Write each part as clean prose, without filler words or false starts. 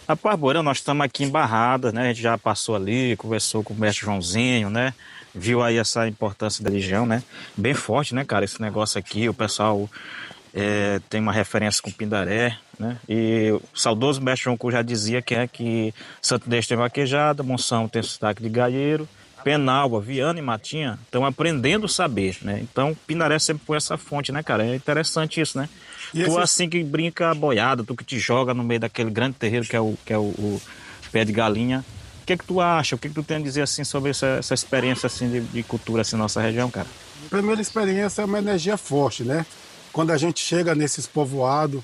Rapaz, Borão, nós estamos aqui em Barradas, né? A gente já passou ali, conversou com o mestre Joãozinho, né? Viu aí essa importância da religião, né? Bem forte, né, cara? Esse negócio aqui, o pessoal tem uma referência com Pindaré, né? E o saudoso mestre João Cu já dizia que Santo Inês tem vaquejada, Monção tem sotaque de gaieiro, Penalva, Viana e Matinha estão aprendendo o saber, né? Então, Pindaré sempre foi essa fonte, né, cara? É interessante isso, né? E Tu esses, assim que brinca boiada, tu que te joga no meio daquele grande terreiro que é o pé de galinha. O que é que tu acha? O que é que tu tem a dizer assim sobre essa experiência assim de cultura assim na nossa região, cara? primeira experiência é uma energia forte, né? Quando a gente chega nesses povoados,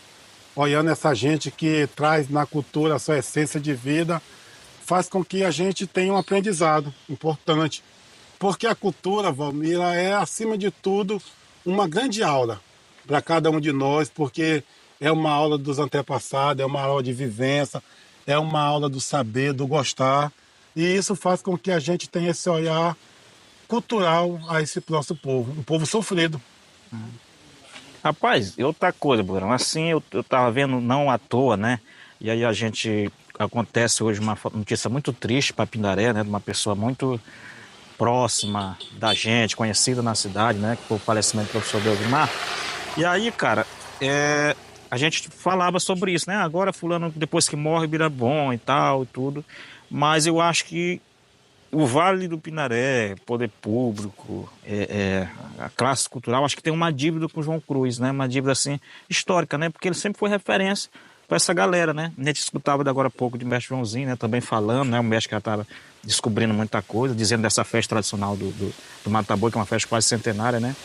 olhando essa gente que traz na cultura a sua essência de vida, faz com que a gente tenha um aprendizado importante. Porque a cultura, Valmira, é, acima de tudo, uma grande aula para cada um de nós, porque é uma aula dos antepassados, é uma aula de vivência, é uma aula do saber, do gostar. E isso faz com que a gente tenha esse olhar cultural a esse nosso povo, um povo sofrido. Rapaz, e outra coisa, Burão, assim eu tava vendo não à toa, né? E aí a gente acontece hoje uma notícia muito triste para Pindaré, né? De uma pessoa muito próxima da gente, conhecida na cidade, né? Que foi o falecimento do professor Delvimar. E aí, cara, a gente falava sobre isso, né? Agora fulano, depois que morre, vira bom e tal e tudo. Mas eu acho que o Vale do Pinaré, poder público, a classe cultural, acho que tem uma dívida com o João Cruz, né? Uma dívida, assim, histórica, né? Porque ele sempre foi referência para essa galera, né? A gente escutava agora há pouco de mestre Joãozinho, né? Também falando, né? O mestre que já estava descobrindo muita coisa, dizendo dessa festa tradicional do Mataboi, que é uma festa quase centenária, né?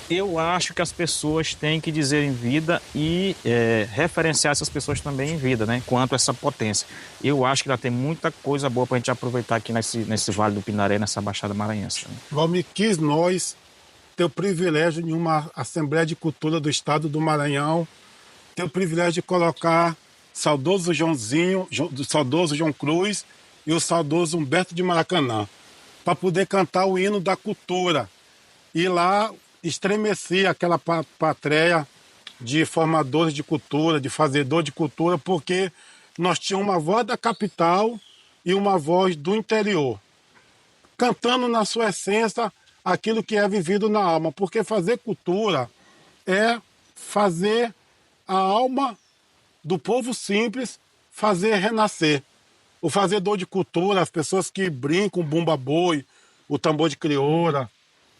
Eu acho que as pessoas têm que dizer em vida e referenciar essas pessoas também em vida, né? Quanto a essa potência. Eu acho que ainda tem muita coisa boa para a gente aproveitar aqui nesse Vale do Pinaré, nessa Baixada Maranhense, né? Valmir, quis nós ter o privilégio de uma Assembleia de Cultura do Estado do Maranhão, ter o privilégio de colocar saudoso Joãozinho, do saudoso João Cruz e o saudoso Humberto de Maracanã, para poder cantar o hino da cultura. E lá estremecia aquela plateia de formadores de cultura, de fazedor de cultura, porque nós tínhamos uma voz da capital e uma voz do interior, cantando na sua essência aquilo que é vivido na alma, porque fazer cultura é fazer a alma do povo simples fazer renascer. O fazedor de cultura, as pessoas que brincam, o bumba-boi, o tambor de crioula,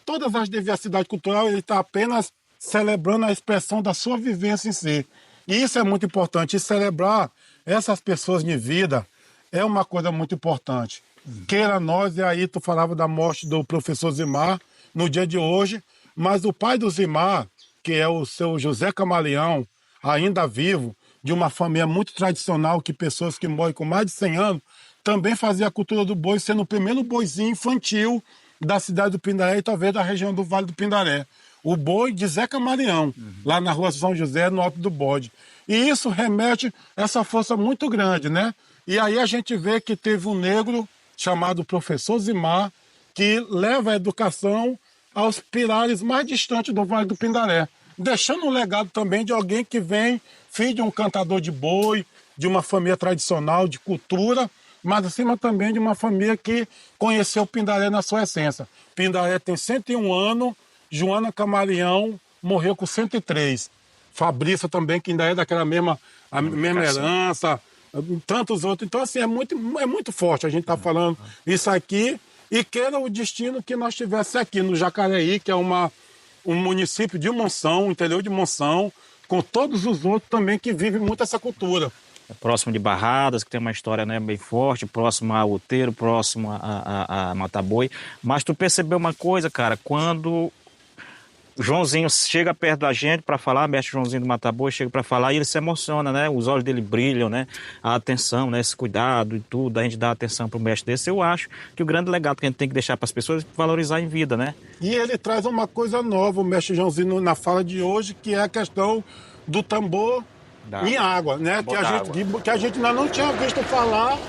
todas as diversidades culturais, ele está apenas celebrando a expressão da sua vivência em si. E isso é muito importante. E celebrar essas pessoas de vida é uma coisa muito importante. Queira nós, e aí tu falava da morte do professor Zimar no dia de hoje, mas o pai do Zimar, que é o seu José Camaleão, ainda vivo, de uma família muito tradicional, que pessoas que morrem com mais de 100 anos, também fazia a cultura do boi, sendo o primeiro boizinho infantil da cidade do Pindaré e talvez da região do Vale do Pindaré. O boi de Zé Camaleão, lá na rua São José, no Alto do Bode. E isso remete a essa força muito grande, né? E aí a gente vê que teve um negro chamado professor Zimar, que leva a educação aos pilares mais distantes do Vale do Pindaré, deixando um legado também de alguém que vem, filho de um cantador de boi, de uma família tradicional, de cultura, mas acima também de uma família que conheceu o Pindaré na sua essência. Pindaré tem 101 anos, Joana Camaleão morreu com 103. Fabrício também, que ainda é daquela mesma herança, tantos outros. Então, assim, é muito forte a gente estar falando isso aqui. E queira o destino que nós tivesse aqui no Jacareí, que é um município de Monção, interior de Monção, com todos os outros também que vivem muito essa cultura. Próximo de Barradas, que tem uma história, né, bem forte, próximo a Outeiro, próximo a Mataboi. Mas tu percebeu uma coisa, cara, quando o Joãozinho chega perto da gente para falar, mestre Joãozinho do Mataboi chega para falar e ele se emociona, né? Os olhos dele brilham, né? A atenção, né? Esse cuidado e tudo, a gente dá atenção para um mestre desse. Eu acho que o grande legado que a gente tem que deixar para as pessoas é valorizar em vida, né? E ele traz uma coisa nova, o mestre Joãozinho, na fala de hoje, que é a questão do tambor em água, né? Que a gente ainda não tinha visto falar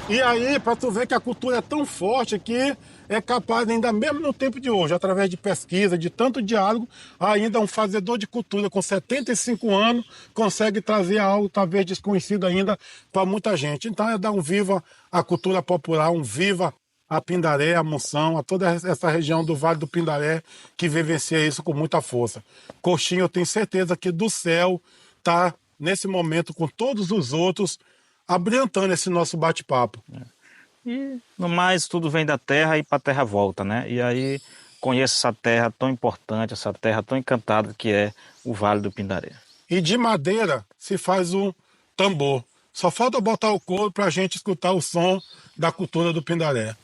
E aí, para tu ver que a cultura é tão forte que é capaz, ainda mesmo no tempo de hoje, através de pesquisa, de tanto diálogo, ainda um fazedor de cultura com 75 anos consegue trazer algo talvez desconhecido ainda para muita gente. Então é dar um viva à cultura popular, um viva a Pindaré, a Monção, a toda essa região do Vale do Pindaré que vivencia isso com muita força. Coxinha, eu tenho certeza que do céu está nesse momento com todos os outros abrilhantando esse nosso bate-papo. E no mais, tudo vem da terra e para a terra volta, né? E aí conheço essa terra tão importante, essa terra tão encantada que é o Vale do Pindaré. E de madeira se faz um tambor. Só falta botar o couro para a gente escutar o som da cultura do Pindaré.